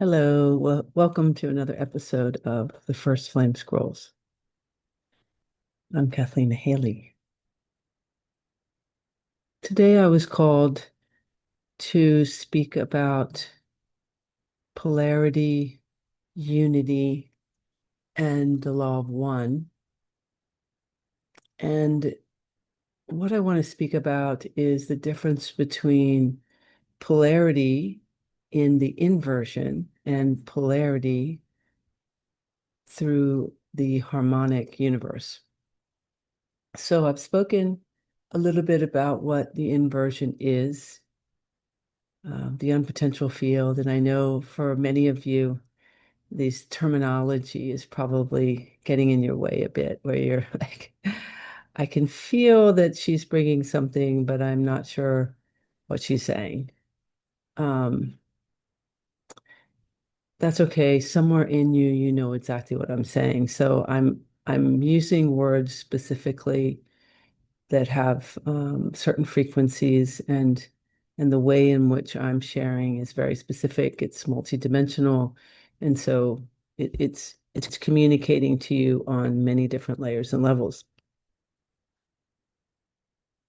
Hello, welcome to another episode of the First Flame Scrolls. I'm Kathleen Haley. Today I was called to speak about polarity, unity, and the law of one. And what I want to speak about is the difference between polarity in the inversion and polarity through the harmonic universe. So I've spoken a little bit about what the inversion is, the unpotential field, and I know for many of you, this terminology is probably getting in your way a bit, where you're like, I can feel that she's bringing something, but I'm not sure what she's saying. Um, that's okay. Somewhere in you, you know exactly what I'm saying. So I'm using words specifically that have certain frequencies and the way in which I'm sharing is very specific. It's multidimensional, and so it's communicating to you on many different layers and levels.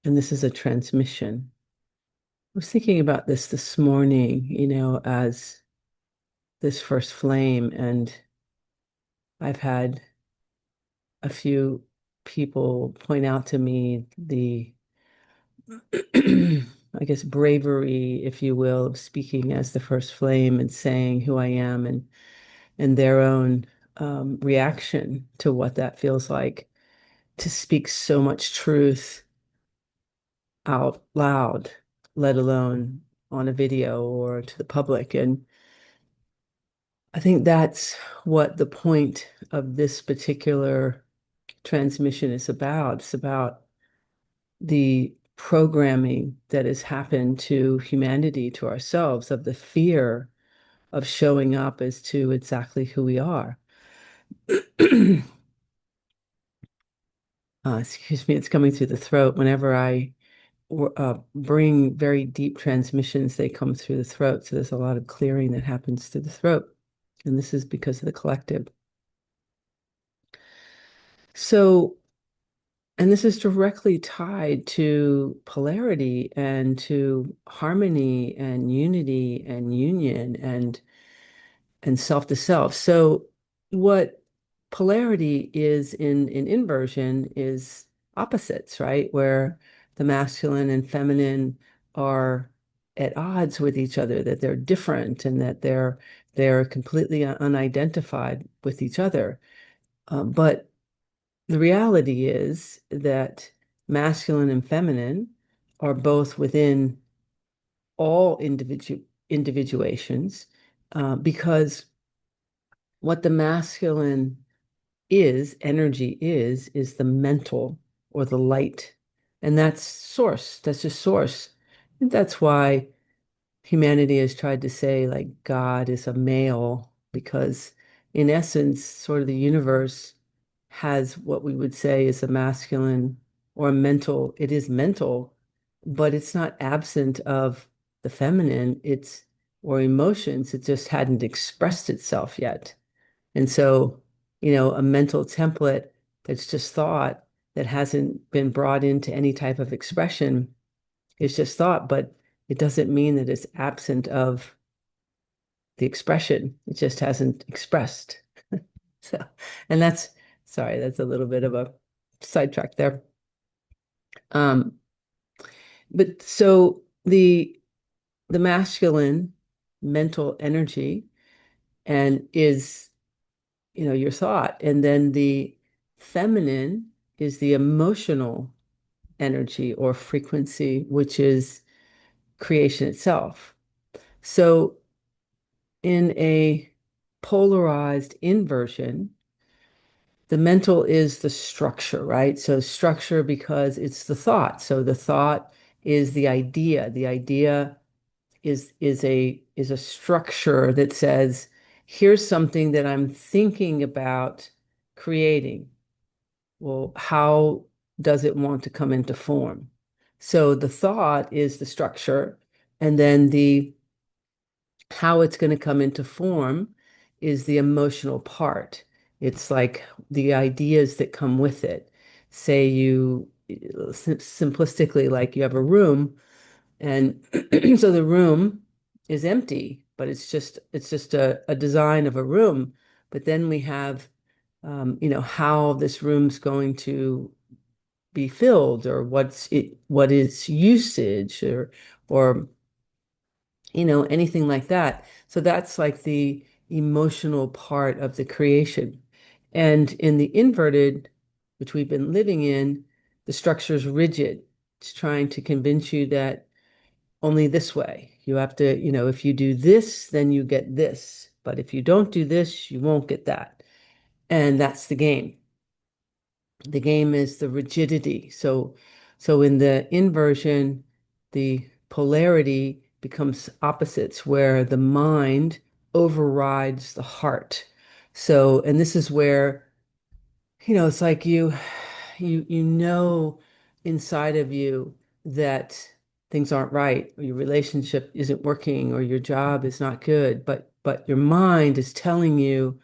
And this is a transmission. I was thinking about this morning, as this first flame, and I've had a few people point out to me the I guess bravery, if you will, of speaking as the first flame and saying who I am and their own reaction to what that feels like to speak so much truth out loud, let alone on a video or to the public. And I think that's what the point of this particular transmission is about. It's about the programming that has happened to humanity, to ourselves, of the fear of showing up as to exactly who we are. Excuse me, it's coming through the throat. Whenever I bring very deep transmissions, they come through the throat. So there's a lot of clearing that happens through the throat. And this is because of the collective. So, and this is directly tied to polarity and to harmony and unity and union and self to self. So what polarity is in inversion is opposites, right? Where the masculine and feminine are at odds with each other, that they're different and that they're completely unidentified with each other. But the reality is that masculine and feminine are both within all individuations, because what the masculine energy is the mental or the light. And that's source. That's just source. And that's why humanity has tried to say like God is a male, because in essence, sort of the universe has what we would say is a masculine or a mental. It is mental, but it's not absent of the feminine, it's or emotions. It just hadn't expressed itself yet. And so, a mental template that's just thought that hasn't been brought into any type of expression is just thought, but it doesn't mean that it's absent of the expression. It just hasn't expressed. So, and sorry, that's a little bit of a sidetrack there. Um, but so the masculine mental energy and is your thought. And then the feminine is the emotional energy or frequency, which is creation itself. So in a polarized inversion, the mental is the structure, right? So structure because it's the thought. So the thought is the idea. The idea is a structure that says, here's something that I'm thinking about creating. Well, how does it want to come into form? So the thought is the structure, and then the How it's going to come into form is the emotional part. It's like the ideas that come with it. Say you simplistically, like you have a room, and so the room is empty, but it's just a design of a room. But then we have how this room's going to be filled, or what is usage, or anything like that. So that's like the emotional part of the creation. And in the inverted, which we've been living in, the structure is rigid. It's trying to convince you that only this way. You have to, if you do this, then you get this. But if you don't do this, you won't get that. And that's the game. The game is the rigidity. So in the inversion, the polarity becomes opposites where the mind overrides the heart. So, and this is where, it's like you know inside of you that things aren't right, or your relationship isn't working, or your job is not good, but your mind is telling you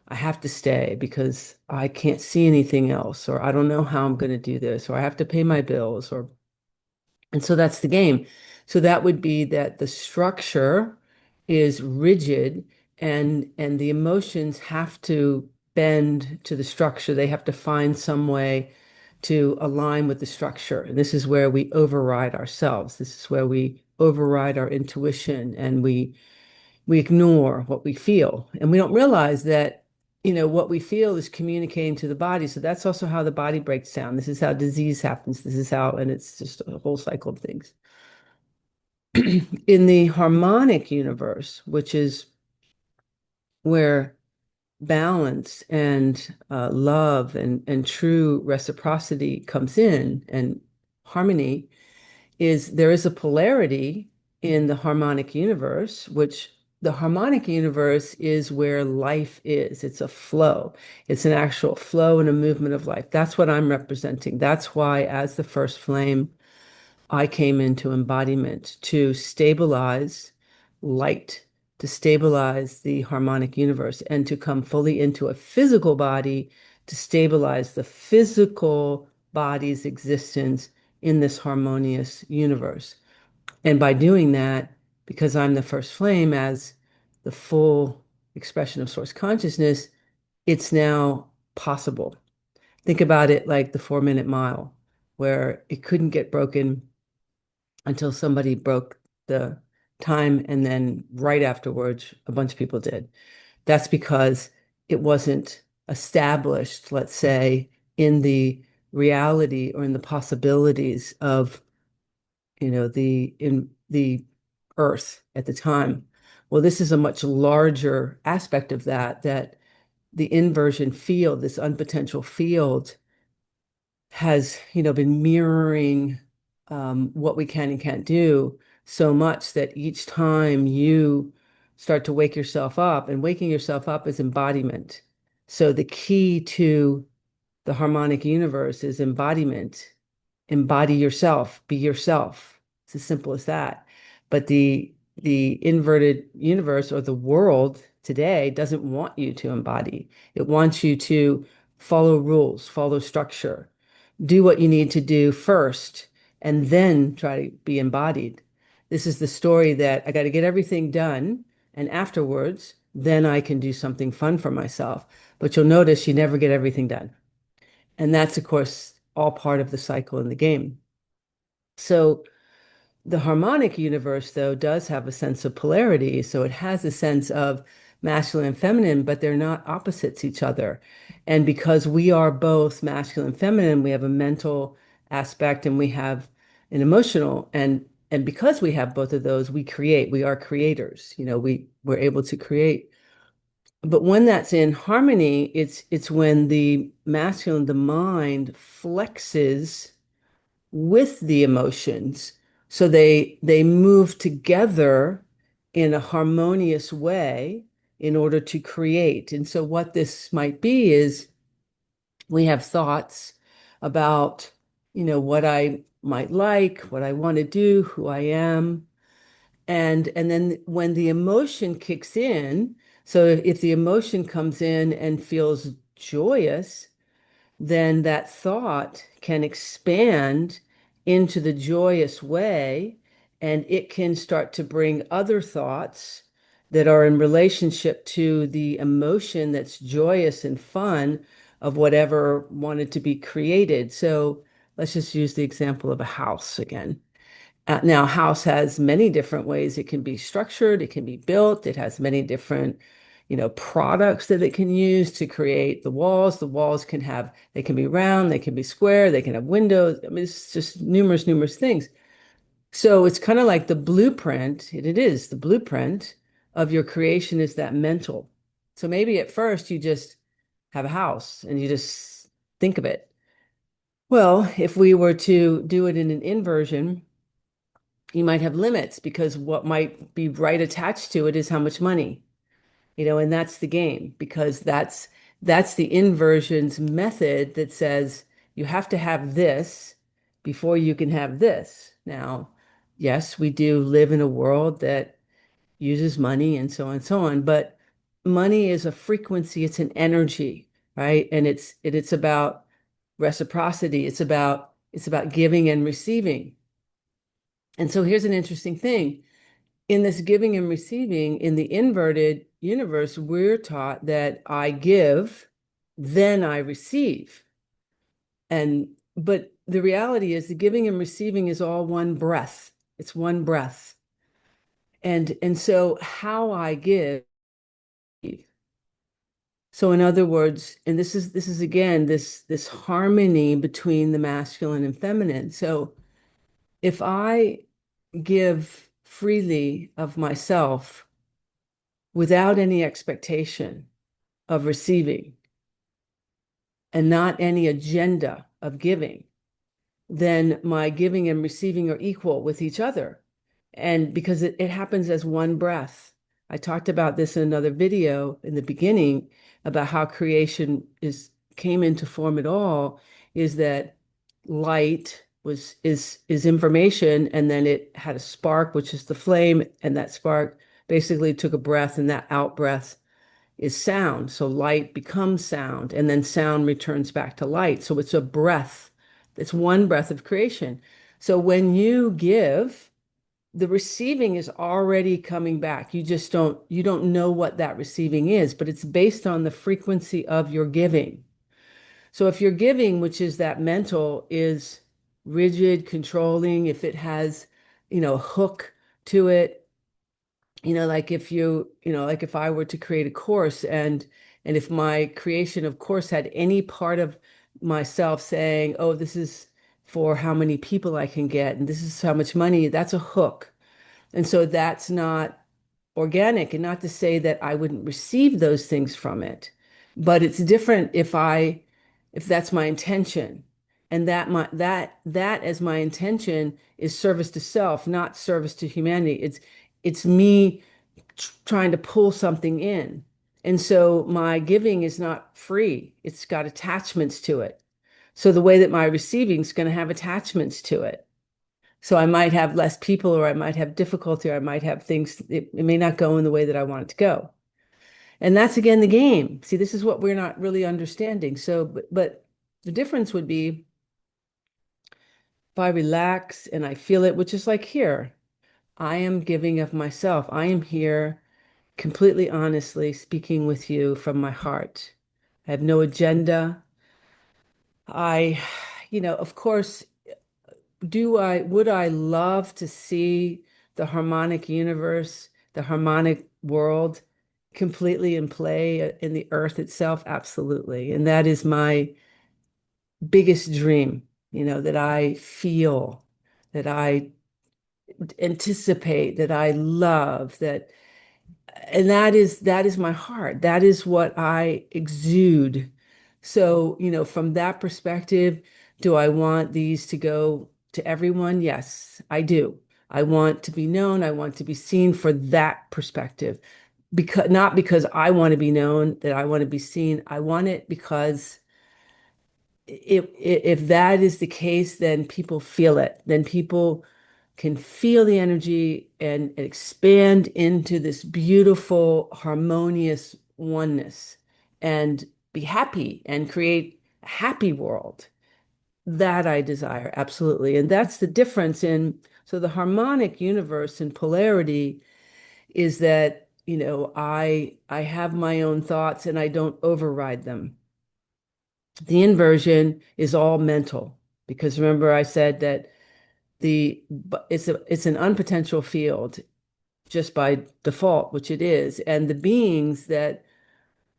I have to stay because I can't see anything else, or I don't know how I'm going to do this, or I have to pay my bills, or and so that's the game. So that would be that the structure is rigid, and the emotions have to bend to the structure. They have to find some way to align with the structure. And this is where we override ourselves. This is where we override our intuition, and we ignore what we feel, and we don't realize that what we feel is communicating to the body. So that's also how the body breaks down. This is how disease happens. This is how, and it's just a whole cycle of things. In the harmonic universe, which is where balance and love and true reciprocity comes in, and harmony, there is a polarity in the harmonic universe, which the harmonic universe is where life is. It's a flow. It's an actual flow and a movement of life. That's what I'm representing. That's why, as the first flame, I came into embodiment to stabilize light, to stabilize the harmonic universe, and to come fully into a physical body to stabilize the physical body's existence in this harmonious universe. And by doing that, because I'm the first flame as the full expression of source consciousness, it's now possible. Think about it like the 4 minute mile, where it couldn't get broken until somebody broke the time, and then right afterwards, a bunch of people did. That's because it wasn't established, let's say, in the reality or in the possibilities of the earth at the time. Well, this is a much larger aspect of that the inversion field, this unpotential field, has, been mirroring what we can and can't do so much that each time you start to wake yourself up, and waking yourself up is embodiment. So the key to the harmonic universe is embodiment. Embody yourself, be yourself. It's as simple as that. But the inverted universe, or the world today, doesn't want you to embody. It wants you to follow rules, follow structure, do what you need to do first, and then try to be embodied. This is the story that I got to get everything done, and afterwards, then I can do something fun for myself. But you'll notice you never get everything done. And that's, of course, all part of the cycle in the game. So the harmonic universe, though, does have a sense of polarity. So it has a sense of masculine and feminine, but they're not opposites each other. And because we are both masculine and feminine, we have a mental aspect and we have an emotional. And because we have both of those, we create. We are creators. We're able to create. But when that's in harmony, it's when the masculine, the mind, flexes with the emotions. So they move together in a harmonious way in order to create. And so what this might be is we have thoughts about, what I might like, what I want to do, who I am. And then when the emotion kicks in, so if the emotion comes in and feels joyous, then that thought can expand into the joyous way, and it can start to bring other thoughts that are in relationship to the emotion that's joyous and fun of whatever wanted to be created. So let's just use the example of a house again. Now, a house has many different ways it can be structured, it can be built, it has many different, products that it can use to create the walls. The walls can have, they can be round, they can be square, they can have windows. I mean, it's just numerous, numerous things. So it's kind of like the blueprint, it is the blueprint of your creation is that mental. So maybe at first you just have a house and you just think of it. Well, if we were to do it in an inversion, you might have limits because what might be right attached to it is how much money, and that's the game because that's the inversion's method that says you have to have this before you can have this. Now, yes, we do live in a world that uses money and so on and so on, but money is a frequency, it's an energy, right? And it's about reciprocity, it's about giving and receiving. And so here's an interesting thing. In this giving and receiving, in the inverted universe, we're taught that I give, then I receive. But the reality is the giving and receiving is all one breath. It's one breath. And so how I give. So in other words, and this is again this harmony between the masculine and feminine. So if I give freely of myself without any expectation of receiving and not any agenda of giving, then my giving and receiving are equal with each other. And because it happens as one breath. I talked about this in another video in the beginning about how creation came into form at all, is that light is information, and then it had a spark, which is the flame, and that spark basically took a breath, and that out breath is sound. So light becomes sound, and then sound returns back to light. So it's a breath. It's one breath of creation. So when you give, the receiving is already coming back. You don't know what that receiving is, but it's based on the frequency of your giving. So if your giving, which is that mental, is rigid, controlling, if it has, a hook to it, like like if I were to create a course, and if my creation of course had any part of myself saying, oh, this is for how many people I can get, and this is how much money, that's a hook. And so that's not organic, and not to say that I wouldn't receive those things from it, but it's different if that's my intention. And that as my intention is service to self, not service to humanity. It's me trying to pull something in. And so my giving is not free. It's got attachments to it. So the way that my receiving is going to have attachments to it. So I might have less people, or I might have difficulty, or I might have things, it may not go in the way that I want it to go. And that's again the game. See, this is what we're not really understanding. So, but the difference would be if I relax and I feel it, which is like here, I am giving of myself. I am here completely honestly speaking with you from my heart. I have no agenda. I, of course, would I love to see the harmonic universe, the harmonic world completely in play in the earth itself? Absolutely. And that is my biggest dream, that I feel, that I anticipate, that I love, and that is my heart. That is what I exude. So, from that perspective, do I want these to go to everyone? Yes, I do. I want to be known. I want to be seen for that perspective. Because not because I want to be known, that I want to be seen. I want it because if that is the case, then people feel it. Then people can feel the energy and expand into this beautiful, harmonious oneness and be happy and create a happy world. That I desire, absolutely. And that's the difference in, so the harmonic universe and polarity is that, I have my own thoughts and I don't override them. The inversion is all mental because remember I said that it's an unpotential field just by default, which it is, and the beings that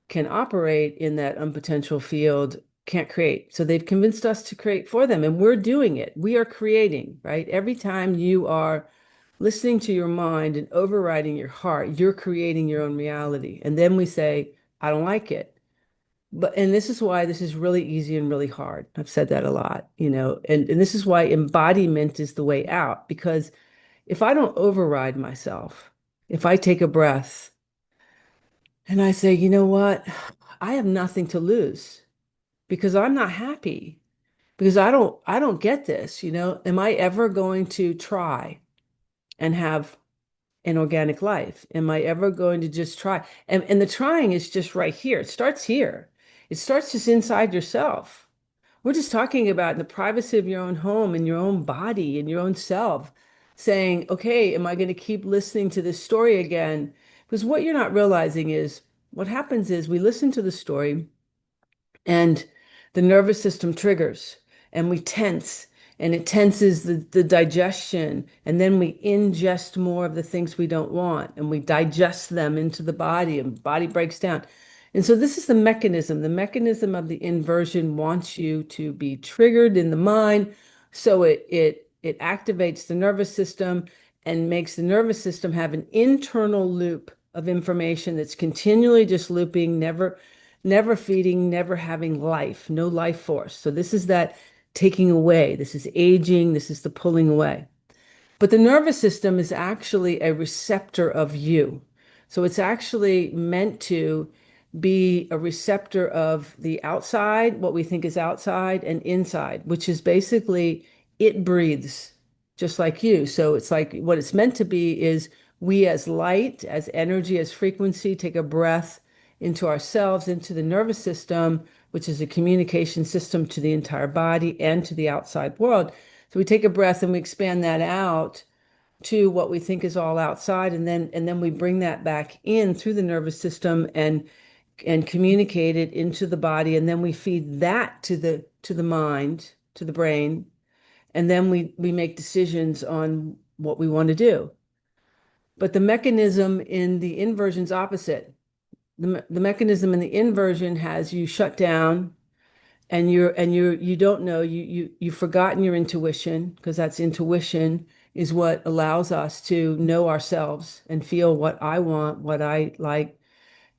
can operate in that unpotential field can't create. So they've convinced us to create for them, and we're doing it. We are creating, right? Every time you are listening to your mind and overriding your heart, you're creating your own reality. And then we say, I don't like it. And this is why this is really easy and really hard. I've said that a lot, and this is why embodiment is the way out. Because if I don't override myself, if I take a breath and I say, you know what, I have nothing to lose because I'm not happy because I don't get this, am I ever going to try and have an organic life? Am I ever going to just try? And the trying is just right here. It starts here. It starts just inside yourself. We're just talking about in the privacy of your own home and your own body and your own self, saying, okay, am I going to keep listening to this story again? Because what you're not realizing is what happens is we listen to the story and the nervous system triggers and we tense and it tenses the digestion and then we ingest more of the things we don't want and we digest them into the body and the body breaks down. And so this is the mechanism of the inversion wants you to be triggered in the mind, so it activates the nervous system and makes the nervous system have an internal loop of information that's continually just looping, never feeding, never having life, no life force. So this is that taking away, this is aging, this is the pulling away. But the nervous system is actually a receptor of you. So it's actually meant to be a receptor of the outside, what we think is outside, and inside, which is basically it breathes just like you. So it's like what it's meant to be is we as light, as energy, as frequency, take a breath into ourselves, into the nervous system, which is a communication system to the entire body and to the outside world. So we take a breath and we expand that out to what we think is all outside, and then we bring that back in through the nervous system and communicate it into the body, and then we feed that to the mind, to the brain, and then we make decisions on what we want to do. But the mechanism in the inversion's opposite. The mechanism in the inversion has you shut down and you don't know, you've forgotten your intuition, because that's intuition is what allows us to know ourselves and feel what I want, what I like.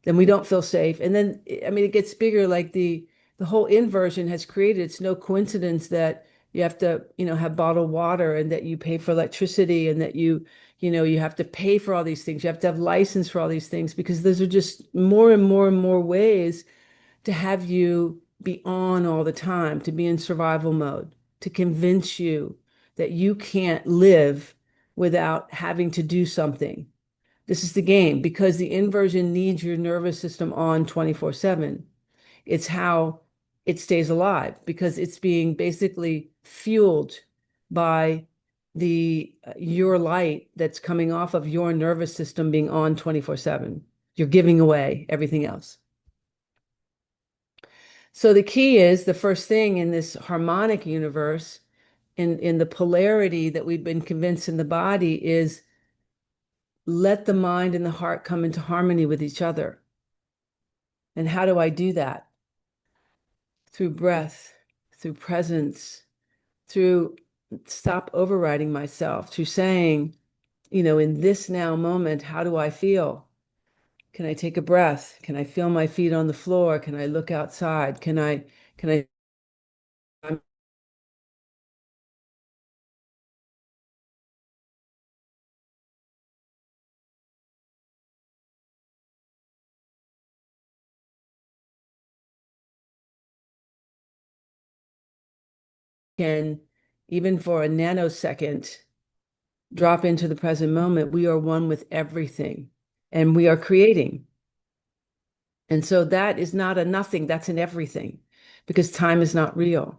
Then we don't feel safe. And then I mean it gets bigger, like the whole inversion has created, it's no coincidence that you have to, have bottled water and that you pay for electricity and that you have to pay for all these things. You have to have license for all these things because those are just more and more and more ways to have you be on all the time, to be in survival mode, to convince you that you can't live without having to do something. This is the game because the inversion needs your nervous system on 24/7. It's how it stays alive because it's being basically fueled by the your light that's coming off of your nervous system being on 24/7. You're giving away everything else. So the key is the first thing in this harmonic universe, in the polarity that we've been convinced in the body, is let the mind and the heart come into harmony with each other. And how do I do that? Through breath, through presence, through stop overriding myself, through saying, in this now moment, how do I feel? Can I take a breath? Can I feel my feet on the floor? Can I look outside? Can I can even for a nanosecond drop into the present moment, we are one with everything and we are creating. And so that is not a nothing, that's an everything because time is not real.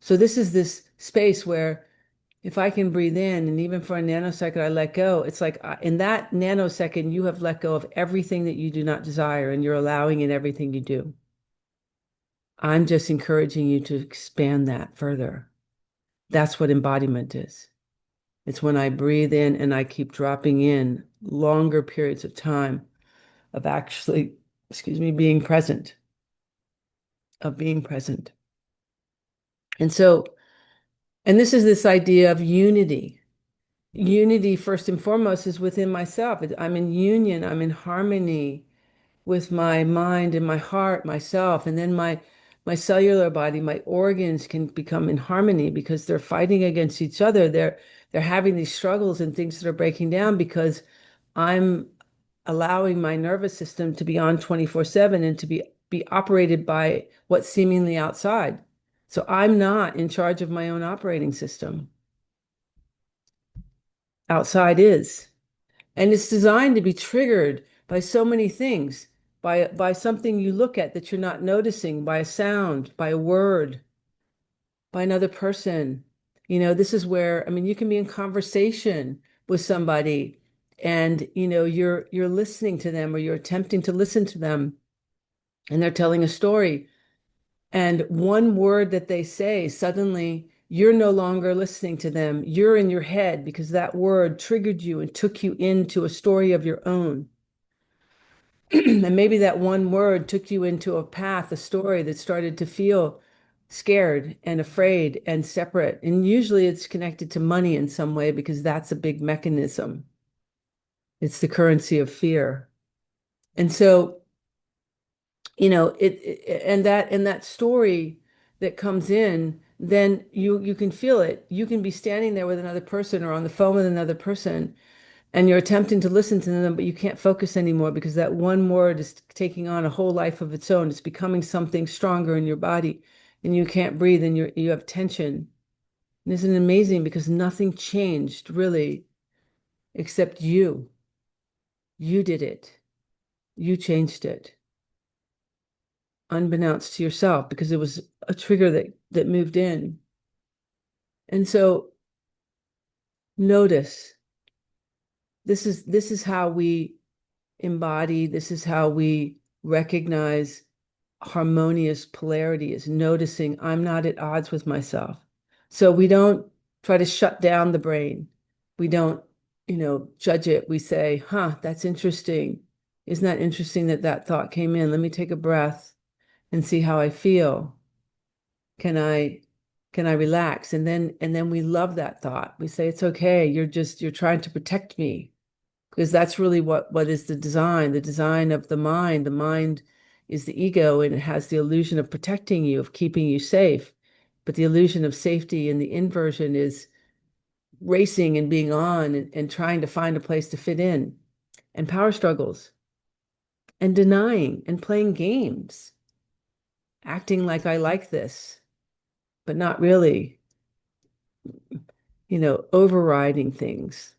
So this is this space where if I can breathe in and even for a nanosecond I let go, it's like in that nanosecond you have let go of everything that you do not desire and you're allowing in everything you do. I'm just encouraging you to expand that further. That's what embodiment is. It's when I breathe in and I keep dropping in longer periods of time of actually, excuse me, being present, of being present. And so, and this is this idea of unity. Unity, first and foremost, is within myself. I'm in union, I'm in harmony with my mind and my heart, myself, and then my cellular body, my organs can become in harmony because they're fighting against each other. They're having these struggles and things that are breaking down because I'm allowing my nervous system to be on 24/7 and to be operated by what's seemingly outside. So I'm not in charge of my own operating system. Outside is. And it's designed to be triggered by so many things, by something you look at that you're not noticing, by a sound, by a word, by another person. This is where, I mean, you can be in conversation with somebody and, you're listening to them or you're attempting to listen to them and they're telling a story. And one word that they say, suddenly you're no longer listening to them. You're in your head because that word triggered you and took you into a story of your own. And maybe that one word took you into a path, a story that started to feel scared and afraid and separate. And usually it's connected to money in some way because that's a big mechanism. It's the currency of fear. And so, and that story that comes in, then you can feel it. You can be standing there with another person or on the phone with another person and you're attempting to listen to them, but you can't focus anymore because that one word is taking on a whole life of its own. It's becoming something stronger in your body, and you can't breathe, and you have tension. And isn't it amazing? Because nothing changed really, except you. You did it. You changed it, unbeknownst to yourself, because it was a trigger that moved in. And so notice this is how we embody, this is how we recognize harmonious polarity is noticing I'm not at odds with myself. So we don't try to shut down the brain. We don't, judge it. We say, huh, that's interesting. Isn't that interesting that that thought came in? Let me take a breath and see how I feel. Can I can I relax? And then we love that thought. We say, it's okay. You're trying to protect me because that's really what is the design of the mind. The mind is the ego and it has the illusion of protecting you, of keeping you safe. But the illusion of safety and the inversion is racing and being on and trying to find a place to fit in and power struggles and denying and playing games, acting like I like this, but not really, overriding things.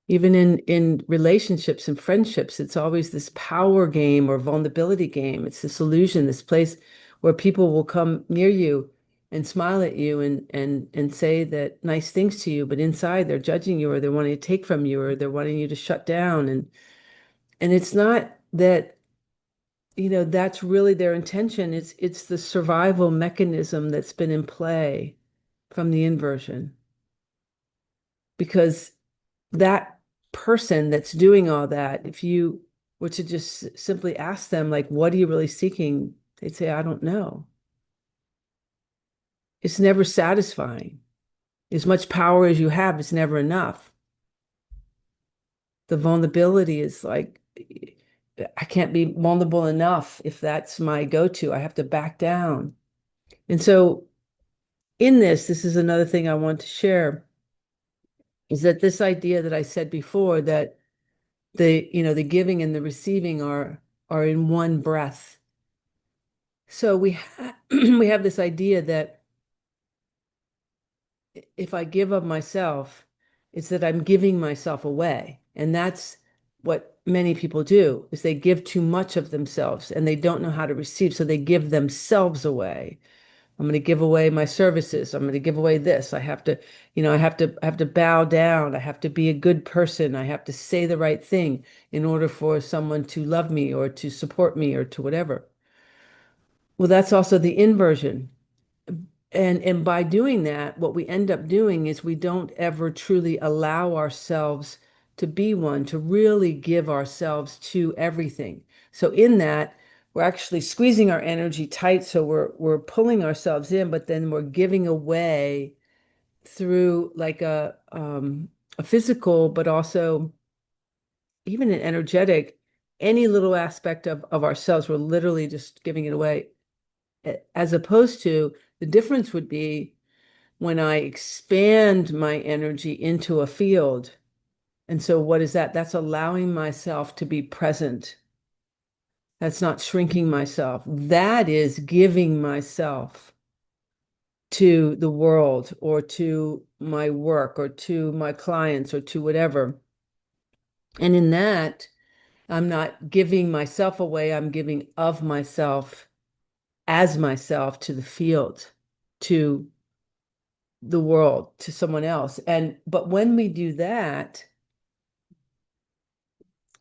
Even in relationships and friendships, it's always this power game or vulnerability game. It's this illusion, this place where people will come near you and smile at you and say that nice things to you, but inside they're judging you or they're wanting to take from you or they're wanting you to shut down. And it's not that, that's really their intention. It's the survival mechanism that's been in play from the inversion. Because that person that's doing all that, if you were to just simply ask them, like, what are you really seeking? They'd say, I don't know. It's never satisfying. As much power as you have, it's never enough. The vulnerability is like, I can't be vulnerable enough if that's my go-to. I have to back down. And so, in this is another thing I want to share is that this idea that I said before that the giving and the receiving are in one breath. So we have this idea that if I give of myself, it's that I'm giving myself away. And that's what many people do is they give too much of themselves and they don't know how to receive. So they give themselves away. I'm going to give away my services. I'm going to give away this. I have to, I have to bow down. I have to be a good person. I have to say the right thing in order for someone to love me or to support me or to whatever. Well, that's also the inversion. And by doing that, what we end up doing is we don't ever truly allow ourselves to be one, to really give ourselves to everything. So in that, we're actually squeezing our energy tight, so we're pulling ourselves in, but then we're giving away through like a physical, but also even an energetic, any little aspect of ourselves, we're literally just giving it away. As opposed to the difference would be when I expand my energy into a field. And so, what is that? That's allowing myself to be present. That's not shrinking myself. That is giving myself to the world or to my work or to my clients or to whatever. And in that, I'm not giving myself away, I'm giving of myself as myself to the field, to the world, to someone else. But when we do that,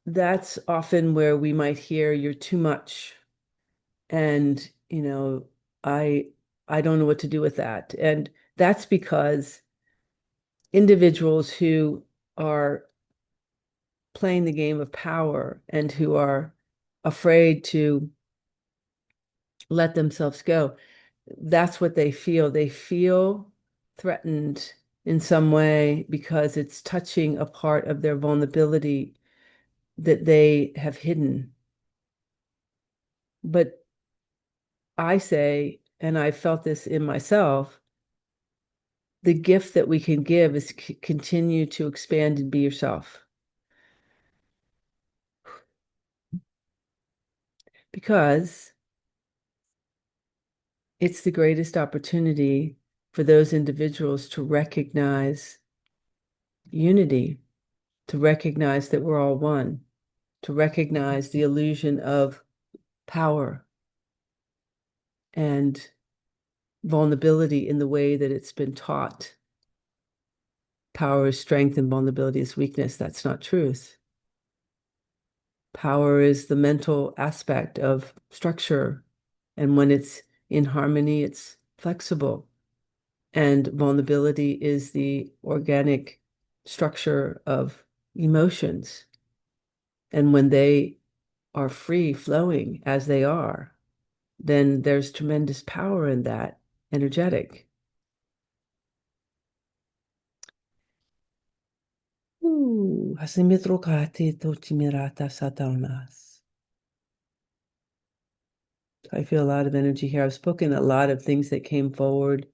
that's often where we might hear you're too much. And, I I don't know what to do with that. And that's because individuals who are playing the game of power and who are afraid to let themselves go, that's what they feel. They feel threatened in some way because it's touching a part of their vulnerability that they have hidden. But I say, and I felt this in myself, the gift that we can give is continue to expand and be yourself. Because it's the greatest opportunity for those individuals to recognize unity, to recognize that we're all one, to recognize the illusion of power and vulnerability in the way that it's been taught. Power is strength and vulnerability is weakness. That's not truth. Power is the mental aspect of structure. And when it's in harmony, it's flexible. And vulnerability is the organic structure of emotions. And when they are free flowing as they are, then there's tremendous power in that, energetic. Hasimitro tochimirata satanas. I feel a lot of energy here. I've spoken a lot of things that came forward,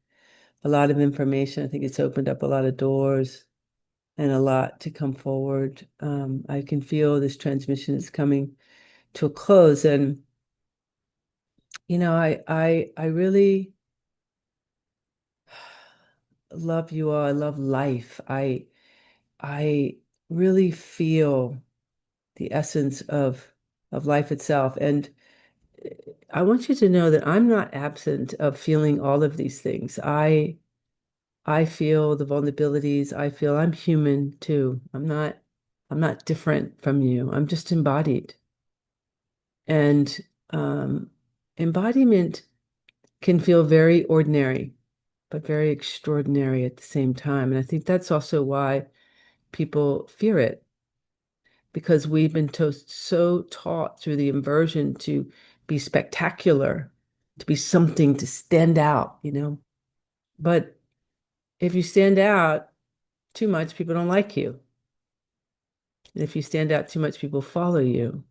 a lot of information. I think it's opened up a lot of doors and a lot to come forward. I can feel this transmission is coming to a close. And, I really love you all. I love life. I really feel the essence of life itself. And I want you to know that I'm not absent of feeling all of these things. I feel the vulnerabilities. I feel I'm human too. I'm not different from you. I'm just embodied. And um, embodiment can feel very ordinary, but very extraordinary at the same time. And I think that's also why people fear it, because we've been so taught through the inversion to be spectacular, to be something to stand out. But if you stand out too much, people don't like you. And if you stand out too much, people follow you,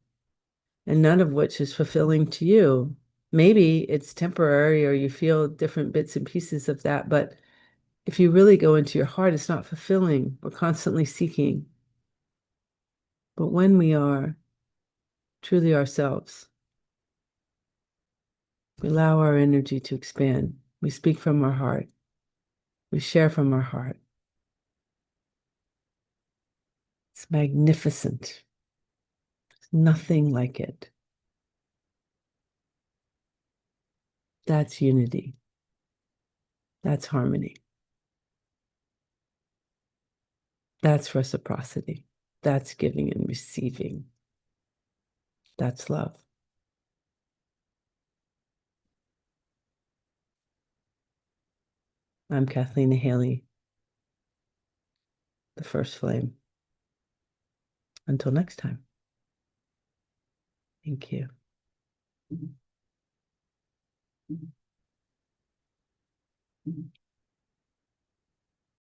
and none of which is fulfilling to you. Maybe it's temporary or you feel different bits and pieces of that, but if you really go into your heart, it's not fulfilling. We're constantly seeking. But when we are truly ourselves, we allow our energy to expand. We speak from our heart. We share from our heart. It's magnificent. There's nothing like it. That's unity. That's harmony. That's reciprocity. That's giving and receiving. That's love. I'm Kathleen Haley, the first flame. Until next time. Thank you.